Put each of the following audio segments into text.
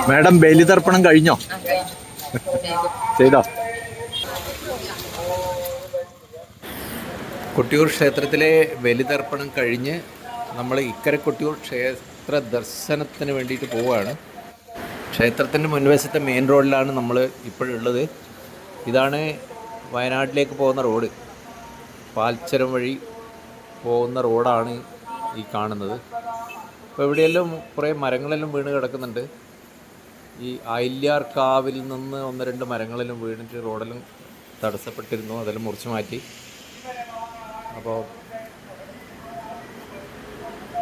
Madam ബലിതർപ്പണം കഴിഞ്ഞോ? ചെയ്തോ? കൊട്ടിയൂർ ക്ഷേത്രത്തിലെ ബലിതർപ്പണം കഴിഞ്ഞ് നമ്മൾ ഇക്കരെ കൊട്ടിയൂർ ക്ഷേത്ര ദർശനത്തിന് വേണ്ടിയിട്ട് പോവുകയാണ്. ക്ഷേത്രത്തിൻ്റെ മുൻവശത്തെ മെയിൻ റോഡിലാണ് നമ്മൾ ഇപ്പോഴുള്ളത്. ഇതാണ് വയനാട്ടിലേക്ക് പോകുന്ന റോഡ്. പാൽച്ചരം വഴി പോകുന്ന റോഡാണ് ഈ കാണുന്നത്. അപ്പോൾ ഇവിടെയെല്ലാം കുറേ മരങ്ങളെല്ലാം വീണ് കിടക്കുന്നുണ്ട്. ഈ ആയില്യാർ കാവിൽ നിന്ന് 1-2 മരങ്ങളെല്ലാം വീണിട്ട് റോഡെല്ലാം തടസ്സപ്പെട്ടിരുന്നു. അതെല്ലാം മുറിച്ച് മാറ്റി. അപ്പോൾ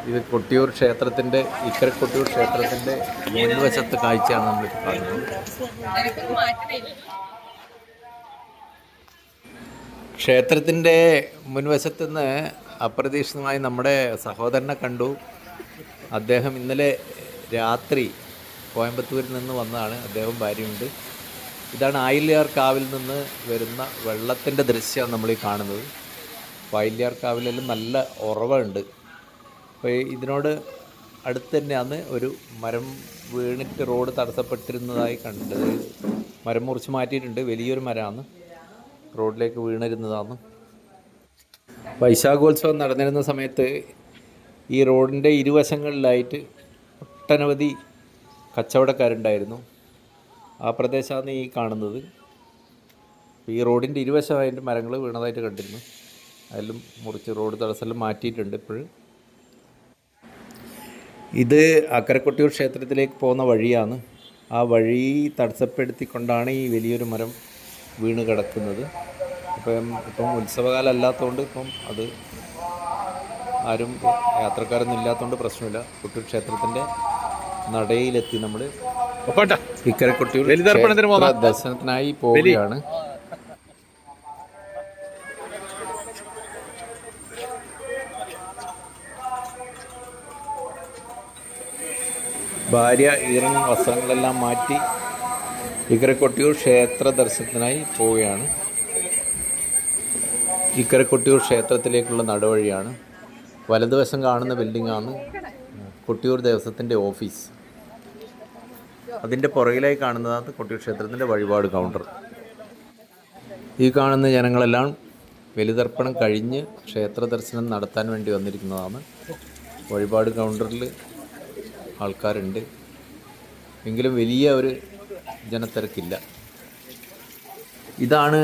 ഇത് കൊട്ടിയൂർ ക്ഷേത്രത്തിൻ്റെ ഇക്കരെ കൊട്ടിയൂർ ക്ഷേത്രത്തിൻ്റെ മുൻവശത്തെ കാഴ്ചയാണ് നമ്മളിപ്പോൾ കാണുന്നത്. ക്ഷേത്രത്തിൻ്റെ മുൻവശത്തുനിന്ന് അപ്രതീക്ഷിതമായി നമ്മുടെ സഹോദരനെ കണ്ടു. അദ്ദേഹം ഇന്നലെ രാത്രി കോയമ്പത്തൂരിൽ നിന്ന് വന്നതാണ്. അദ്ദേഹം ഭാര്യയുണ്ട്. ഇതാണ് ആയില്യാർ കാവിൽ നിന്ന് വരുന്ന വെള്ളത്തിൻ്റെ ദൃശ്യമാണ് നമ്മളീ കാണുന്നത്. അപ്പോൾ ആയില്യാർ കാവിലെല്ലാം നല്ല ഉറവുണ്ട്. അപ്പോൾ ഇതിനോട് അടുത്ത് തന്നെയാണ് ഒരു മരം വീണിട്ട് റോഡ് തടസ്സപ്പെട്ടിരുന്നതായി കണ്ടത്. മരം മുറിച്ച് മാറ്റിയിട്ടുണ്ട്. വലിയൊരു മരമാണ്, റോഡിലേക്ക് വീണിരുന്നതാണ്. വൈശാഖോത്സവം നടന്നിരുന്ന സമയത്ത് ഈ റോഡിൻ്റെ ഇരുവശങ്ങളിലായിട്ട് ഒട്ടനവധി കച്ചവടക്കാരുണ്ടായിരുന്നു. ആ പ്രദേശമാണ് ഈ കാണുന്നത്. ഈ റോഡിൻ്റെ ഇരുവശമായിട്ട് മരങ്ങൾ വീണതായിട്ട് കണ്ടിരുന്നു. അതിലും മുറിച്ച് റോഡ് തടസ്സമെല്ലാം മാറ്റിയിട്ടുണ്ട്. ഇപ്പോഴും ഇത് അക്കരെ കൊട്ടിയൂർ ക്ഷേത്രത്തിലേക്ക് പോകുന്ന വഴിയാണ്. ആ വഴി തടസ്സപ്പെടുത്തിക്കൊണ്ടാണ് ഈ വലിയൊരു മരം വീണ് കിടക്കുന്നത്. ഇപ്പം ഉത്സവകാലം അല്ലാത്തതുകൊണ്ട് ഇപ്പം അത് ആരും യാത്രക്കാരൊന്നും ഇല്ലാത്തതുകൊണ്ട് പ്രശ്നമില്ല. കൊട്ടിയൂർ ക്ഷേത്രത്തിൻ്റെ നടയിലെത്തി നമ്മൾ ഇക്കരെ കൊട്ടിയൂർ ദർശനത്തിനായി പോവുകയാണ്. ഭാര്യ ഈറൻ വസ്ത്രങ്ങളെല്ലാം മാറ്റി ഇക്കരെ കൊട്ടിയൂർ ക്ഷേത്ര ദർശനത്തിനായി പോവുകയാണ്. ഇക്കരെ കൊട്ടിയൂർ ക്ഷേത്രത്തിലേക്കുള്ള നടവഴിയാണ്. വലതുവശം കാണുന്ന ബിൽഡിങ്ങാണ് കൊട്ടിയൂർ ദേവസ്വത്തിൻ്റെ ഓഫീസ്. അതിൻ്റെ പുറകിലായി കാണുന്നതാണ് കൊട്ടിയൂർ ക്ഷേത്രത്തിൻ്റെ വഴിപാട് കൗണ്ടർ. ഈ കാണുന്ന ജനങ്ങളെല്ലാം ബലിതർപ്പണം കഴിഞ്ഞ് ക്ഷേത്ര ദർശനം നടത്താൻ വേണ്ടി വന്നിരിക്കുന്നതാണ്. വഴിപാട് കൗണ്ടറിൽ ആൾക്കാരുണ്ട്, എങ്കിലും വലിയ ഒരു ജനത്തിരക്കില്ല. ഇതാണ്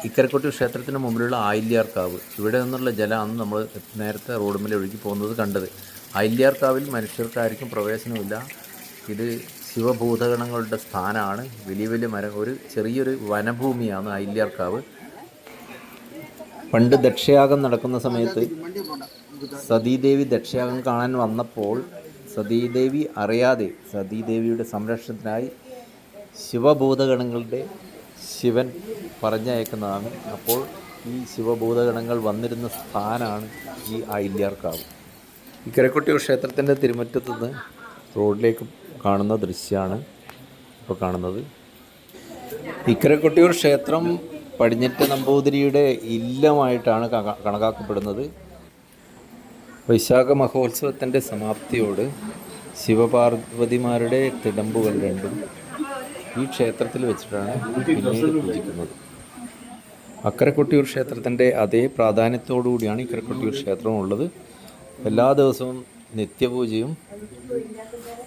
ഇക്കരെ കൊട്ടിയൂർ ക്ഷേത്രത്തിന് മുമ്പിലുള്ള ആയില്യാർ കാവ്. ഇവിടെ നിന്നുള്ള ജലമാണ് നമ്മൾ നേരത്തെ റോഡ് മേലെ ഒഴുകി പോകുന്നത് കണ്ടത്. ആയില്യാർ കാവിൽ മനുഷ്യർക്കാർക്കും പ്രവേശനമില്ല. ഇത് ശിവഭൂതഗണങ്ങളുടെ സ്ഥാനമാണ്. വലിയ വലിയ മരം, ഒരു ചെറിയൊരു വനഭൂമിയാണ് ആയില്യാർ കാവ്. പണ്ട് ദക്ഷയാഗം നടക്കുന്ന സമയത്ത് സതീദേവി ദക്ഷയാഗം കാണാൻ വന്നപ്പോൾ സതീദേവി അറിയാതെ സതീദേവിയുടെ സംരക്ഷണത്തിനായി ശിവഭൂതഗണങ്ങളുടെ ശിവൻ പറഞ്ഞയക്കുന്നതാണ്. അപ്പോൾ ഈ ശിവഭൂതഗണങ്ങൾ വന്നിരുന്ന സ്ഥാനമാണ് ഈ ആയില്യാർ കാവ്. ഇക്കരെ കൊട്ടിയൂർ ക്ഷേത്രത്തിൻ്റെ തിരുമുറ്റത്തുനിന്ന് റോഡിലേക്ക് കാണുന്ന ദൃശ്യമാണ് ഇപ്പോൾ കാണുന്നത്. ഇക്കരെ കൊട്ടിയൂർ ക്ഷേത്രം പടിഞ്ഞാറ്റ് നമ്പൂതിരിയുടെ ഇല്ലമായിട്ടാണ് കണക്കാക്കപ്പെടുന്നത്. വൈശാഖ മഹോത്സവത്തിൻ്റെ സമാപ്തിയോട് ശിവപാർവതിമാരുടെ തിടമ്പുകൾ രണ്ടും ഈ ക്ഷേത്രത്തിൽ വെച്ചിട്ടാണ് പിന്നീട് പൂജിക്കുന്നത്. അക്കരെ കൊട്ടിയൂർ ക്ഷേത്രത്തിൻ്റെ അതേ പ്രാധാന്യത്തോടു കൂടിയാണ് ഇക്കരെ കൊട്ടിയൂർ ക്ഷേത്രവും ഉള്ളത്. എല്ലാ ദിവസവും നിത്യപൂജയും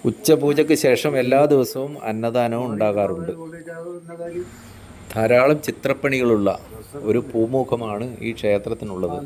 ഉച്ചപൂജയ്ക്ക് ശേഷം എല്ലാ ദിവസവും അന്നദാനവും ഉണ്ടാകാറുണ്ട്. ധാരാളം ചിത്രപ്പണികളുള്ള ഒരു പൂമുഖമാണ് ഈ ക്ഷേത്രത്തിനുള്ളത്.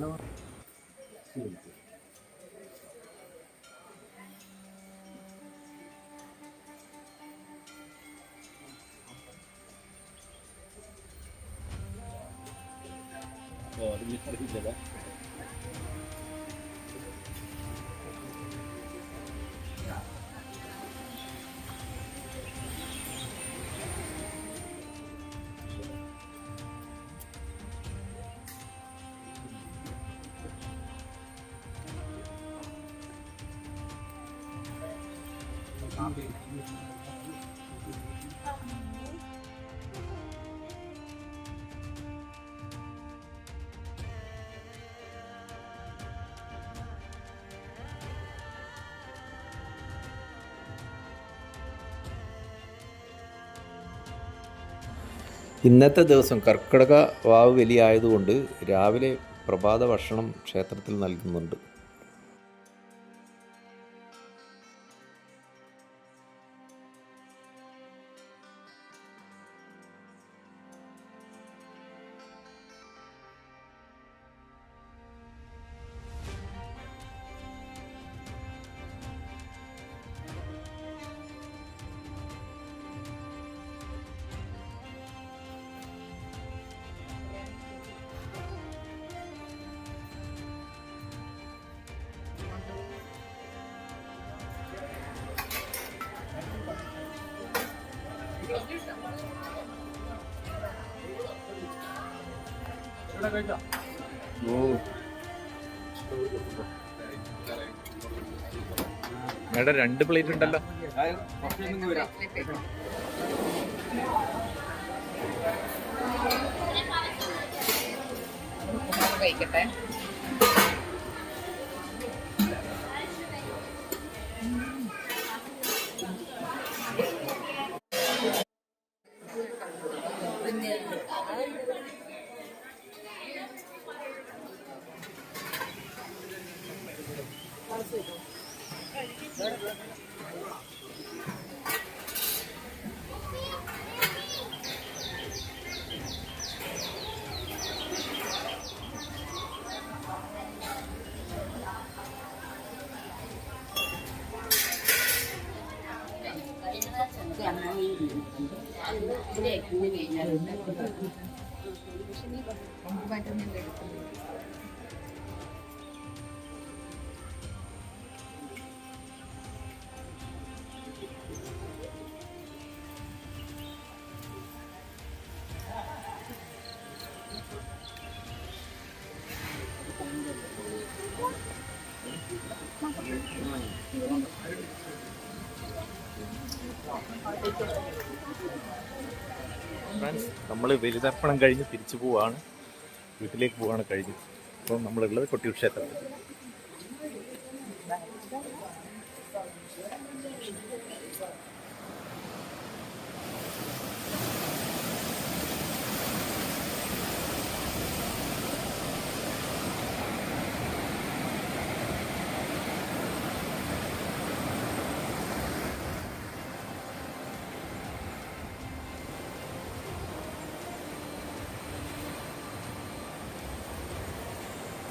ഇന്നത്തെ ദിവസം കർക്കിടക വാവ് ബലിയായതുകൊണ്ട് രാവിലെ പ്രഭാത ഭക്ഷണം ക്ഷേത്രത്തിൽ നൽകുന്നുണ്ട്. മേഡം 2 പ്ലേറ്റ് ഉണ്ടല്ലോ. കഴിക്കട്ടെ. ഫ്രണ്ട്സ്, നമ്മൾ ബലിതർപ്പണം കഴിഞ്ഞ് തിരിച്ചു പോവാണ്, വീട്ടിലേക്ക് പോവാണ് കഴിഞ്ഞ്. അപ്പോൾ നമ്മളുള്ളത് കൊട്ടിയൂർ ക്ഷേത്രത്തിൽ.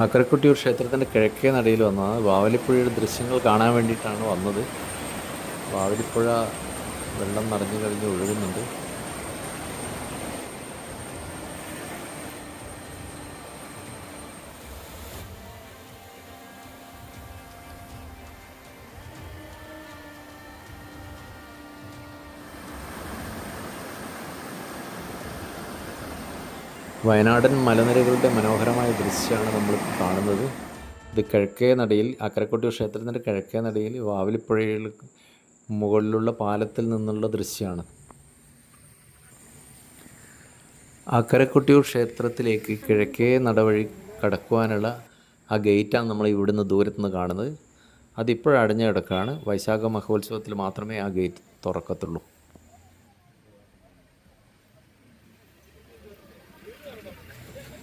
അക്കരക്കൊട്ടിയൂർ ക്ഷേത്രത്തിൻ്റെ കിഴക്കേ നടയിൽ വന്നതാണ്. വാവലിപ്പുഴയുടെ ദൃശ്യങ്ങൾ കാണാൻ വേണ്ടിയിട്ടാണ് വന്നത്. വാവലിപ്പുഴ വെള്ളം നിറഞ്ഞു കഴിഞ്ഞ് ഒഴുകുന്നുണ്ട്. വയനാടൻ മലനിരകളുടെ മനോഹരമായ ദൃശ്യമാണ് നമ്മളിപ്പോൾ കാണുന്നത്. ഇത് കിഴക്കേ നടയിൽ, അക്കരക്കൊട്ടിയൂർ ക്ഷേത്രത്തിൻ്റെ കിഴക്കേ നടയിൽ വാവലിപ്പുഴയിൽ മുകളിലുള്ള പാലത്തിൽ നിന്നുള്ള ദൃശ്യമാണ്. അക്കരക്കൊട്ടിയൂർ ക്ഷേത്രത്തിലേക്ക് കിഴക്കേ നടവഴി കടക്കുവാനുള്ള ആ ഗേറ്റാണ് നമ്മൾ ഇവിടുന്ന് ദൂരത്തുനിന്ന് കാണുന്നത്. അതിപ്പോഴും അടഞ്ഞു കിടക്കുകയാണ്. വൈശാഖ മഹോത്സവത്തിൽ മാത്രമേ ആ ഗേറ്റ് തുറക്കത്തുള്ളൂ.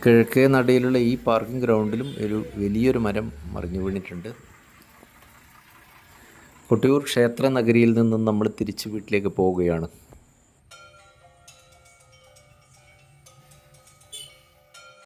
കിഴക്കേ നടയിലുള്ള ഈ പാർക്കിംഗ് ഗ്രൗണ്ടിലും വലിയൊരു മരം മറിഞ്ഞു വീണിട്ടുണ്ട്. കൊട്ടിയൂർ ക്ഷേത്ര നഗരിയിൽ നിന്നും നമ്മൾ തിരിച്ച് വീട്ടിലേക്ക് പോവുകയാണ്.